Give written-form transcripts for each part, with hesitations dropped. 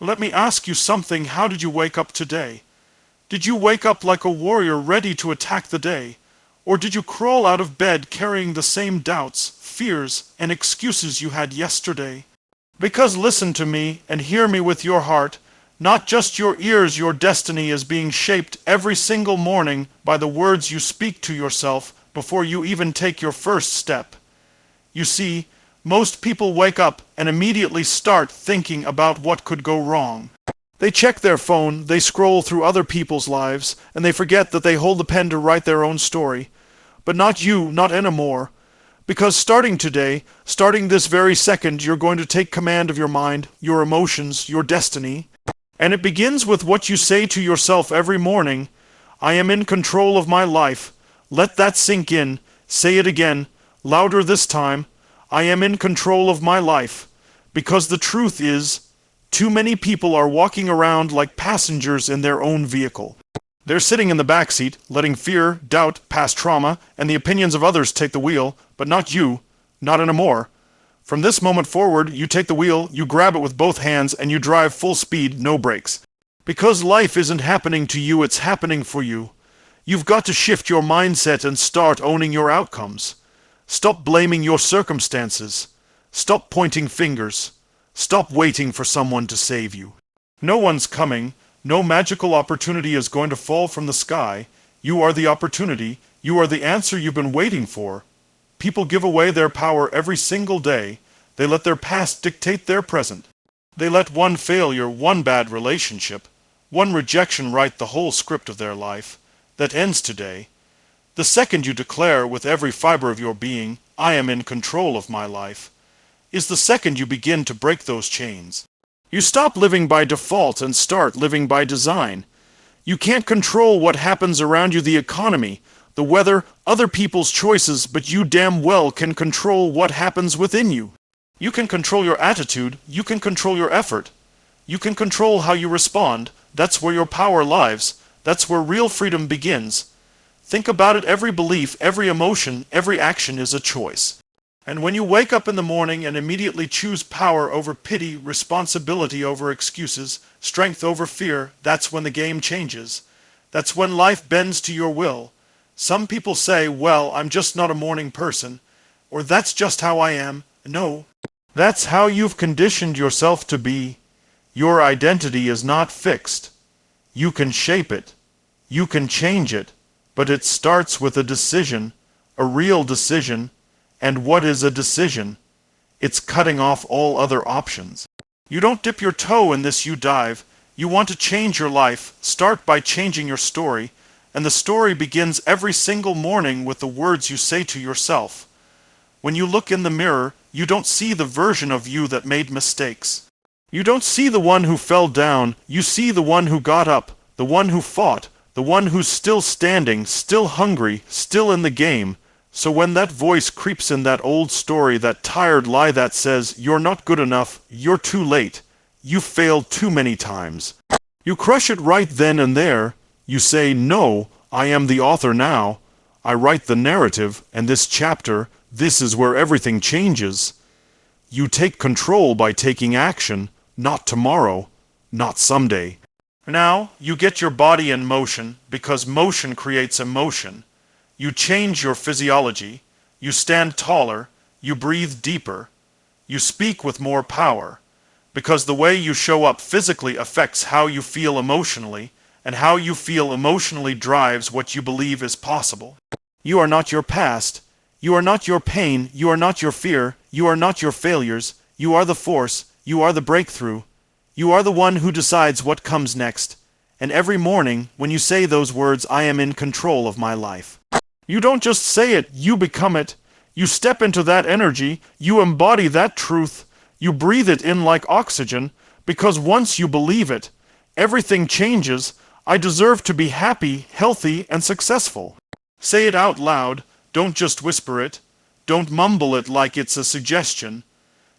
Let me ask you something. How did you wake up today? Did you wake up like a warrior ready to attack the day? Or did you crawl out of bed carrying the same doubts, fears, and excuses you had yesterday? Because listen to me and hear me with your heart, not just your ears. Your destiny is being shaped every single morning by the words you speak to yourself before you even take your first step. You see, most people wake up and immediately start thinking about what could go wrong. They check their phone, they scroll through other people's lives, and they forget that they hold the pen to write their own story. But not you, not anymore. Because starting today, starting this very second, you're going to take command of your mind, your emotions, your destiny. And it begins with what you say to yourself every morning. I am in control of my life. Let that sink in. Say it again, louder this time. I am in control of my life. Because the truth is, too many people are walking around like passengers in their own vehicle. They're sitting in the back seat, letting fear, doubt, past trauma, and the opinions of others take the wheel, but not you, not anymore. From this moment forward, you take the wheel, you grab it with both hands, and you drive full speed, no brakes. Because life isn't happening to you, it's happening for you. You've got to shift your mindset and start owning your outcomes. Stop blaming your circumstances. Stop pointing fingers. Stop waiting for someone to save you. No one's coming. No magical opportunity is going to fall from the sky. You are the opportunity. You are the answer you've been waiting for. People give away their power every single day. They let their past dictate their present. They let one failure, one bad relationship, one rejection write the whole script of their life. That ends today. The second you declare with every fiber of your being, I am in control of my life, is the second you begin to break those chains. You stop living by default and start living by design. You can't control what happens around you, the economy, the weather, other people's choices, but you damn well can control what happens within you. You can control your attitude, you can control your effort. You can control how you respond. That's where your power lies. That's where real freedom begins. Think about it. Every belief, every emotion, every action is a choice. And when you wake up in the morning and immediately choose power over pity, responsibility over excuses, strength over fear, that's when the game changes. That's when life bends to your will. Some people say, well, I'm just not a morning person, or that's just how I am. No, that's how you've conditioned yourself to be. Your identity is not fixed. You can shape it. You can change it. But it starts with a decision, a real decision. And what is a decision? It's cutting off all other options. You don't dip your toe in this, you dive. You want to change your life. Start by changing your story. And the story begins every single morning with the words you say to yourself. When you look in the mirror, you don't see the version of you that made mistakes. You don't see the one who fell down. You see the one who got up, the one who fought, the one who's still standing, still hungry, still in the game. So when that voice creeps in, that old story, that tired lie that says, you're not good enough, you're too late, you failed too many times, you crush it right then and there. You say, no, I am the author now. I write the narrative, and this chapter, this is where everything changes. You take control by taking action, not tomorrow, not someday. Now, you get your body in motion, because motion creates emotion. You change your physiology. You stand taller. You breathe deeper. You speak with more power. Because the way you show up physically affects how you feel emotionally, and how you feel emotionally drives what you believe is possible. You are not your past. You are not your pain. You are not your fear. You are not your failures. You are the force. You are the breakthrough. You are the one who decides what comes next. And every morning, when you say those words, I am in control of my life, you don't just say it, you become it. You step into that energy. You embody that truth. You breathe it in like oxygen, because once you believe it, everything changes. I deserve to be happy, healthy, and successful. Say it out loud. Don't just whisper it. Don't mumble it like it's a suggestion.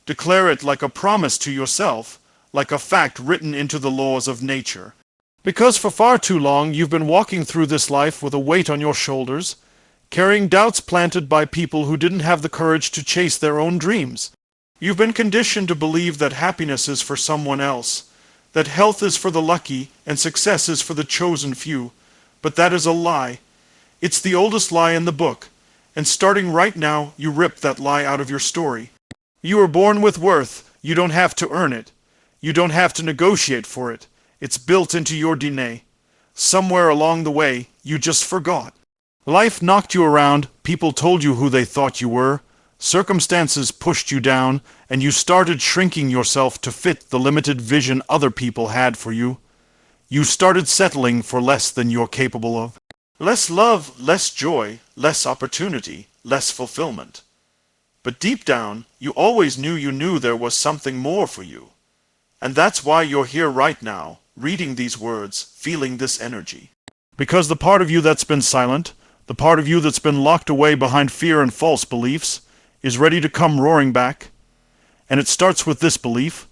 Declare it like a promise to yourself, like a fact written into the laws of nature. Because for far too long you've been walking through this life with a weight on your shoulders, carrying doubts planted by people who didn't have the courage to chase their own dreams. You've been conditioned to believe that happiness is for someone else, that health is for the lucky and success is for the chosen few. But that is a lie. It's the oldest lie in the book, and starting right now, you rip that lie out of your story. You are born with worth. You don't have to earn it. You don't have to negotiate for it. It's built into your DNA. Somewhere along the way, you just forgot. Life knocked you around, people told you who they thought you were, circumstances pushed you down, and you started shrinking yourself to fit the limited vision other people had for you. You started settling for less than you're capable of. Less love, less joy, less opportunity, less fulfillment. But deep down, you always knew there was something more for you. And that's why you're here right now, reading these words, feeling this energy. Because the part of you that's been silent, the part of you that's been locked away behind fear and false beliefs, is ready to come roaring back. And it starts with this belief: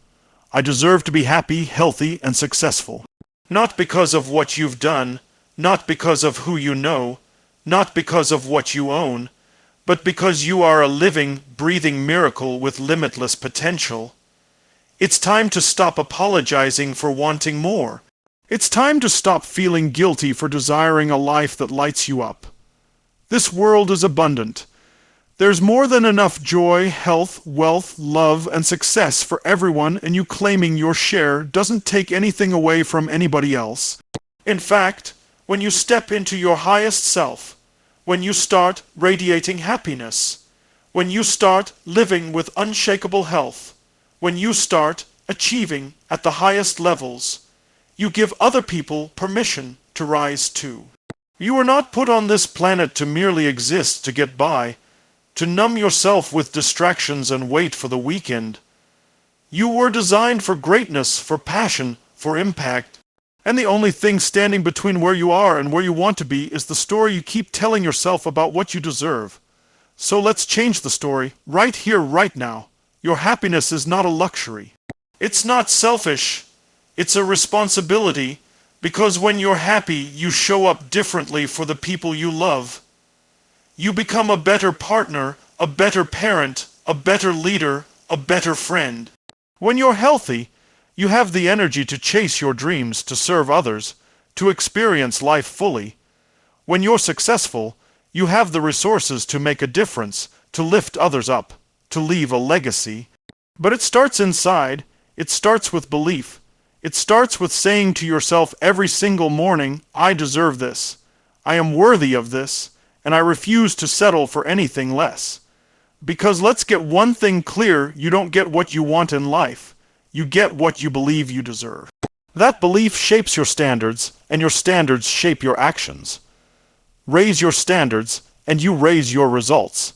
I deserve to be happy, healthy, and successful. Not because of what you've done, not because of who you know, not because of what you own, but because you are a living, breathing miracle with limitless potential. It's time to stop apologizing for wanting more. It's time to stop feeling guilty for desiring a life that lights you up. This world is abundant. There's more than enough joy, health, wealth, love, and success for everyone, and you claiming your share doesn't take anything away from anybody else. In fact, when you step into your highest self, when you start radiating happiness, when you start living with unshakable health, when you start achieving at the highest levels, you give other people permission to rise too. You are not put on this planet to merely exist to get by, to numb yourself with distractions and wait for the weekend. You were designed for greatness, for passion, for impact. And the only thing standing between where you are and where you want to be is the story you keep telling yourself about what you deserve. So let's change the story, right here, right now. Your happiness is not a luxury. It's not selfish. It's a responsibility, because when you're happy, you show up differently for the people you love. You become a better partner, a better parent, a better leader, a better friend. When you're healthy, you have the energy to chase your dreams, to serve others, to experience life fully. When you're successful, you have the resources to make a difference, to lift others up, to leave a legacy. But it starts inside. It starts with belief. It starts with saying to yourself every single morning, I deserve this. I am worthy of this, and I refuse to settle for anything less. Because let's get one thing clear, you don't get what you want in life. You get what you believe you deserve. That belief shapes your standards, and your standards shape your actions. Raise your standards, and you raise your results.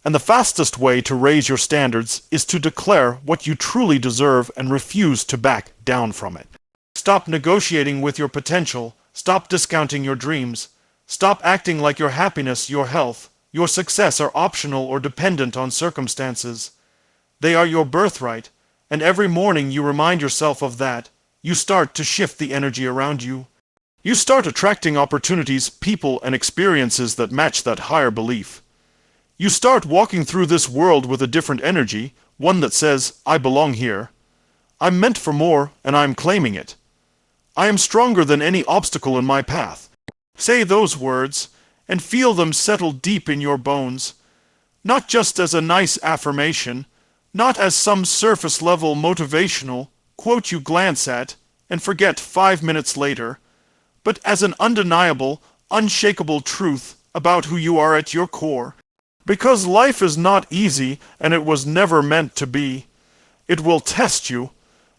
And the fastest way to raise your standards is to declare what you truly deserve and refuse to back down from it. Stop negotiating with your potential. Stop discounting your dreams. Stop acting like your happiness, your health, your success are optional or dependent on circumstances. They are your birthright. And every morning you remind yourself of that, you start to shift the energy around you. You start attracting opportunities, people, and experiences that match that higher belief. You start walking through this world with a different energy, one that says, I belong here. I'm meant for more, and I'm claiming it. I am stronger than any obstacle in my path. Say those words, and feel them settle deep in your bones, not just as a nice affirmation, not as some surface-level motivational quote you glance at and forget 5 minutes later, but as an undeniable, unshakable truth about who you are at your core. Because life is not easy, and it was never meant to be. It will test you.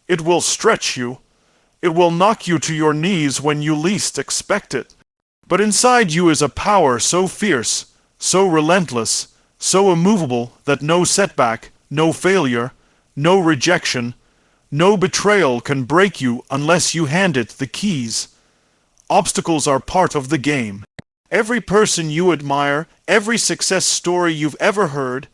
It will stretch you. It will knock you to your knees when you least expect it. But inside you is a power so fierce, so relentless, so immovable that no setback, no failure, no rejection, no betrayal can break you unless you hand it the keys. Obstacles are part of the game. Every person you admire, every success story you've ever heard,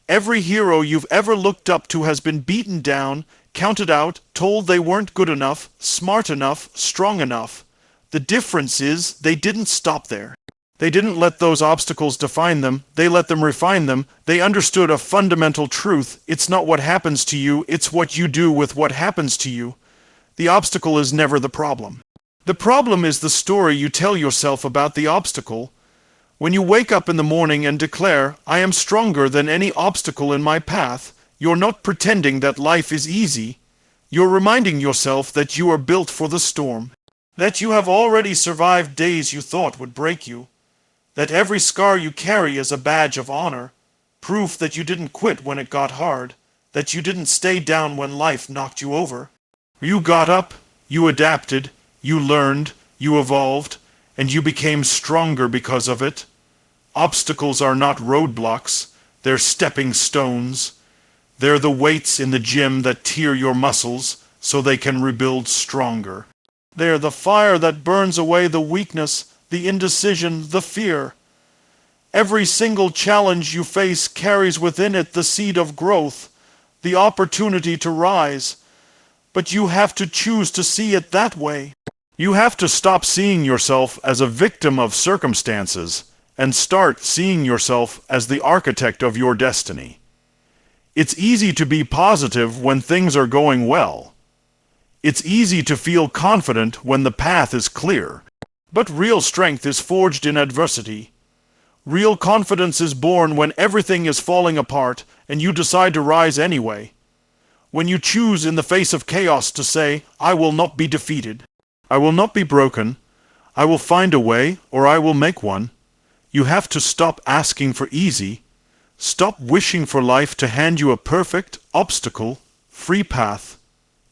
every hero you've ever looked up to has been beaten down, counted out, told they weren't good enough, smart enough, strong enough. The difference is they didn't stop there. They didn't let those obstacles define them. They let them refine them. They understood a fundamental truth. It's not what happens to you, it's what you do with what happens to you. The obstacle is never the problem. The problem is the story you tell yourself about the obstacle. When you wake up in the morning and declare, "I am stronger than any obstacle in my path," you're not pretending that life is easy. You're reminding yourself that you are built for the storm, that you have already survived days you thought would break you, that every scar you carry is a badge of honor, proof that you didn't quit when it got hard, that you didn't stay down when life knocked you over. You got up, you adapted, you learned, you evolved, and you became stronger because of it. Obstacles are not roadblocks, they're stepping stones. They're the weights in the gym that tear your muscles so they can rebuild stronger. They're the fire that burns away the weakness, the indecision, the fear. Every single challenge you face carries within it the seed of growth, the opportunity to rise. But you have to choose to see it that way. You have to stop seeing yourself as a victim of circumstances and start seeing yourself as the architect of your destiny. It's easy to be positive when things are going well. It's easy to feel confident when the path is clear. But real strength is forged in adversity. Real confidence is born when everything is falling apart and you decide to rise anyway. When you choose in the face of chaos to say, "I will not be defeated. I will not be broken. I will find a way, or I will make one." You have to stop asking for easy. Stop wishing for life to hand you a perfect, obstacle-free path.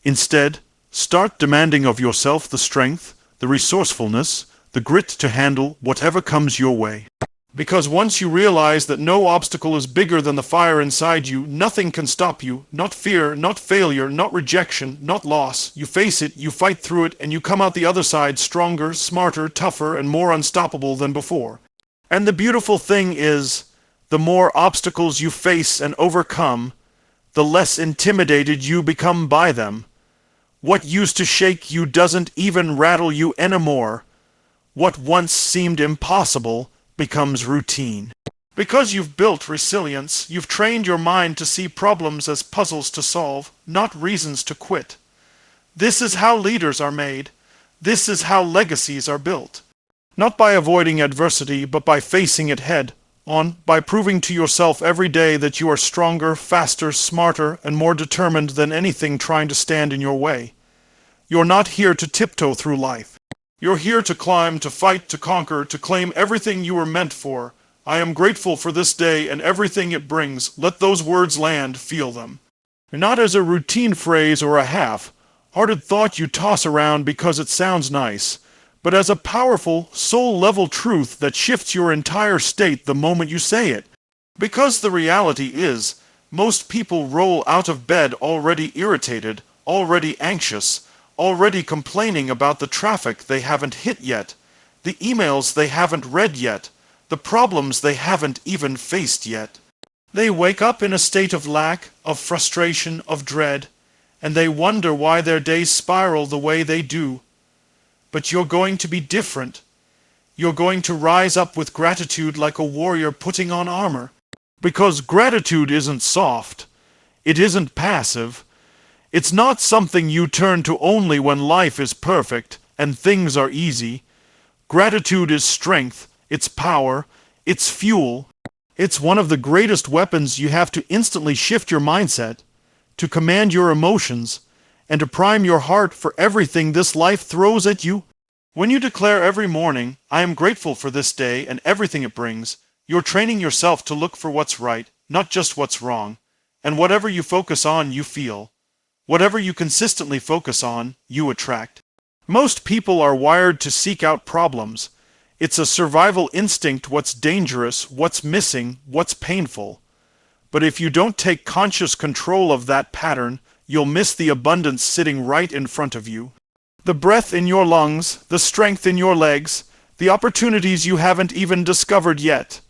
Instead, start demanding of yourself the strength, the resourcefulness, the grit to handle whatever comes your way. Because once you realize that no obstacle is bigger than the fire inside you, nothing can stop you, not fear, not failure, not rejection, not loss. You face it, you fight through it, and you come out the other side stronger, smarter, tougher, and more unstoppable than before. And the beautiful thing is, the more obstacles you face and overcome, the less intimidated you become by them. What used to shake you doesn't even rattle you anymore. What once seemed impossible becomes routine. Because you've built resilience, you've trained your mind to see problems as puzzles to solve, not reasons to quit. This is how leaders are made. This is how legacies are built. Not by avoiding adversity, but by facing it head on, by proving to yourself every day that you are stronger, faster, smarter, and more determined than anything trying to stand in your way. You're not here to tiptoe through life. You're here to climb, to fight, to conquer, to claim everything you were meant for. I am grateful for this day and everything it brings. Let those words land, feel them. Not as a routine phrase or a half-hearted thought you toss around because it sounds nice, but as a powerful, soul-level truth that shifts your entire state the moment you say it. Because the reality is, most people roll out of bed already irritated, already anxious, already complaining about the traffic they haven't hit yet, the emails they haven't read yet, the problems they haven't even faced yet. They wake up in a state of lack, of frustration, of dread, and they wonder why their days spiral the way they do. But you're going to be different. You're going to rise up with gratitude like a warrior putting on armor. Because gratitude isn't soft. It isn't passive. It's not something you turn to only when life is perfect and things are easy. Gratitude is strength, it's power, it's fuel. It's one of the greatest weapons you have to instantly shift your mindset, to command your emotions, and to prime your heart for everything this life throws at you. When you declare every morning, "I am grateful for this day and everything it brings," you're training yourself to look for what's right, not just what's wrong. And whatever you focus on, you feel. Whatever you consistently focus on, you attract. Most people are wired to seek out problems. It's a survival instinct what's dangerous, what's missing, what's painful. But if you don't take conscious control of that pattern, you'll miss the abundance sitting right in front of you. The breath in your lungs, the strength in your legs, the opportunities you haven't even discovered yet.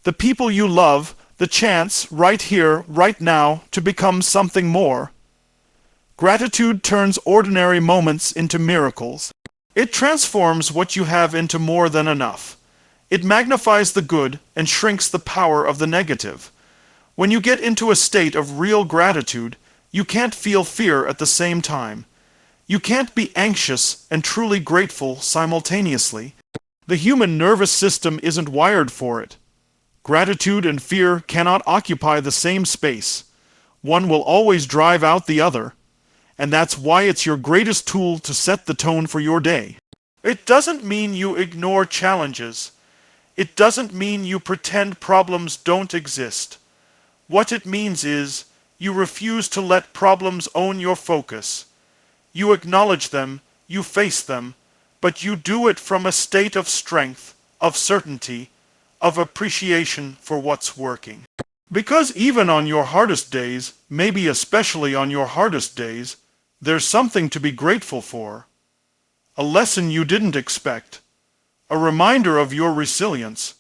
The people you love, the chance, right here, right now, to become something more. Gratitude turns ordinary moments into miracles. It transforms what you have into more than enough. It magnifies the good and shrinks the power of the negative. When you get into a state of real gratitude, you can't feel fear at the same time. You can't be anxious and truly grateful simultaneously. The human nervous system isn't wired for it. Gratitude and fear cannot occupy the same space. One will always drive out the other, and that's why it's your greatest tool to set the tone for your day. It doesn't mean you ignore challenges. It doesn't mean you pretend problems don't exist. What it means is you refuse to let problems own your focus. You acknowledge them, you face them, but you do it from a state of strength, of certainty, of appreciation for what's working. Because even on your hardest days, maybe especially on your hardest days, there's something to be grateful for. A lesson you didn't expect. A reminder of your resilience.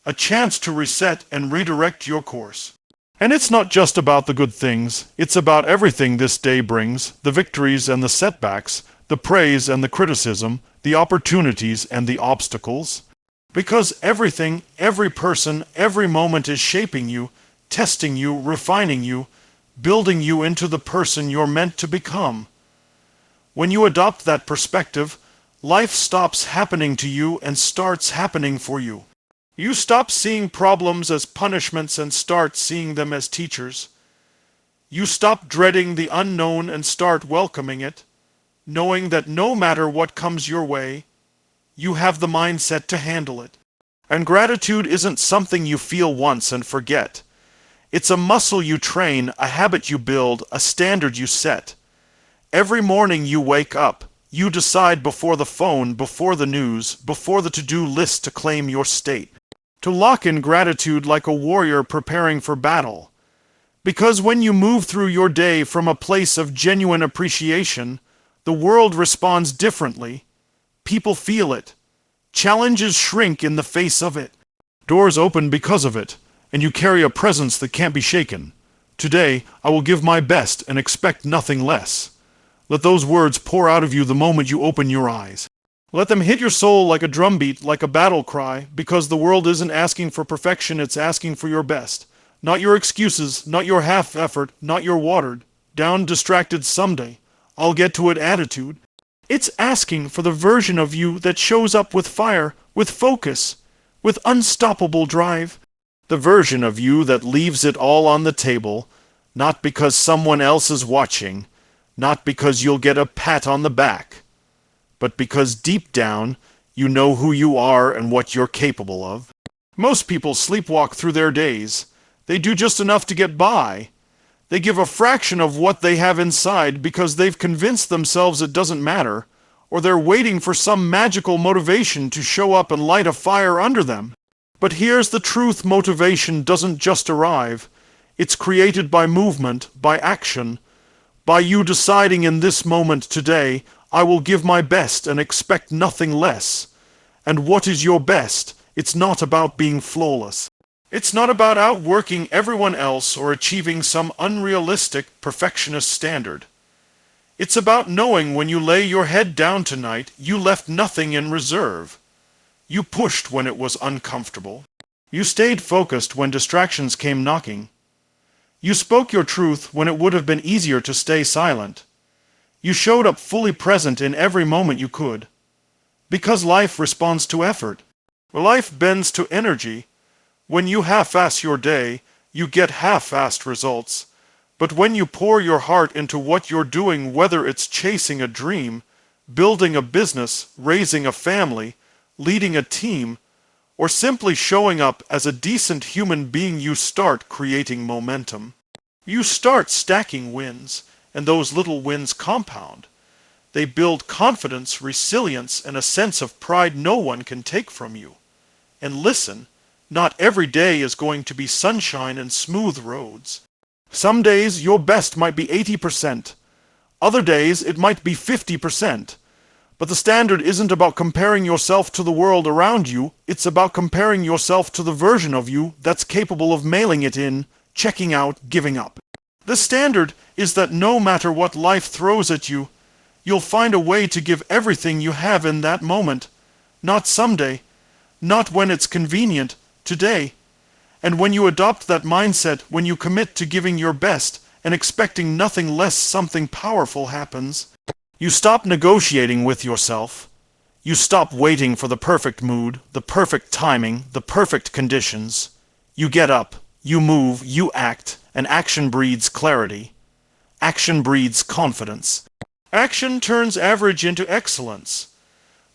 A chance to reset and redirect your course. And it's not just about the good things, it's about everything this day brings, the victories and the setbacks, the praise and the criticism, the opportunities and the obstacles. Because everything, every person, every moment is shaping you, testing you, refining you, building you into the person you're meant to become. When you adopt that perspective, life stops happening to you and starts happening for you. You stop seeing problems as punishments and start seeing them as teachers. You stop dreading the unknown and start welcoming it, knowing that no matter what comes your way, you have the mindset to handle it. And gratitude isn't something you feel once and forget. It's a muscle you train, a habit you build, a standard you set. Every morning you wake up, you decide before the phone, before the news, before the to-do list to claim your state. To lock in gratitude like a warrior preparing for battle. Because when you move through your day from a place of genuine appreciation, the world responds differently. People feel it. Challenges shrink in the face of it. Doors open because of it, and you carry a presence that can't be shaken. Today, I will give my best and expect nothing less. Let those words pour out of you the moment you open your eyes. Let them hit your soul like a drumbeat, like a battle cry, because the world isn't asking for perfection, it's asking for your best. Not your excuses, not your half-effort, not your watered, down, distracted someday, I'll get to it attitude. It's asking for the version of you that shows up with fire, with focus, with unstoppable drive. The version of you that leaves it all on the table, not because someone else is watching, not because you'll get a pat on the back, but because deep down you know who you are and what you're capable of. Most people sleepwalk through their days. They do just enough to get by. They give a fraction of what they have inside because they've convinced themselves it doesn't matter, or they're waiting for some magical motivation to show up and light a fire under them. But here's the truth: motivation doesn't just arrive. It's created by movement, by action, by you deciding in this moment today, I will give my best and expect nothing less. And what is your best? It's not about being flawless. It's not about outworking everyone else or achieving some unrealistic perfectionist standard. It's about knowing when you lay your head down tonight, you left nothing in reserve. You pushed when it was uncomfortable. You stayed focused when distractions came knocking. You spoke your truth when it would have been easier to stay silent. You showed up fully present in every moment you could. Because life responds to effort. Life bends to energy. When you half-ass your day, you get half-assed results. But when you pour your heart into what you're doing, whether it's chasing a dream, building a business, raising a family, leading a team, or simply showing up as a decent human being, you start creating momentum. You start stacking wins, and those little wins compound. They build confidence, resilience, and a sense of pride no one can take from you. And listen, not every day is going to be sunshine and smooth roads. Some days your best might be 80%. Other days it might be 50%. But the standard isn't about comparing yourself to the world around you, it's about comparing yourself to the version of you that's capable of mailing it in, checking out, giving up. The standard is that no matter what life throws at you, you'll find a way to give everything you have in that moment. Not someday, not when it's convenient, today. And when you adopt that mindset, when you commit to giving your best and expecting nothing less, something powerful happens. You stop negotiating with yourself. You stop waiting for the perfect mood, the perfect timing, the perfect conditions. You get up, you move, you act, and action breeds clarity. Action breeds confidence. Action turns average into excellence.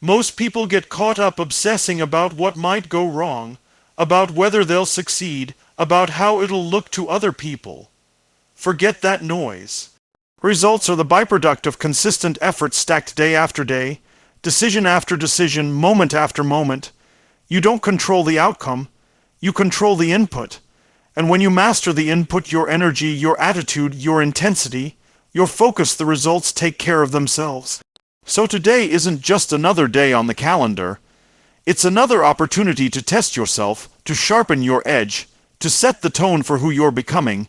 Most people get caught up obsessing about what might go wrong, about whether they'll succeed, about how it'll look to other people. Forget that noise. Results are the byproduct of consistent effort stacked day after day, decision after decision, moment after moment. You don't control the outcome, you control the input. And when you master the input, your energy, your attitude, your intensity, your focus, the results take care of themselves. So today isn't just another day on the calendar. It's another opportunity to test yourself, to sharpen your edge, to set the tone for who you're becoming.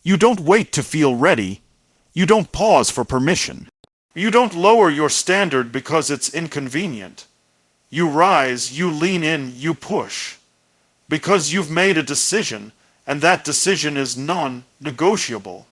You don't wait to feel ready. You don't pause for permission. You don't lower your standard because it's inconvenient. You rise, you lean in, you push. Because you've made a decision, and that decision is non-negotiable.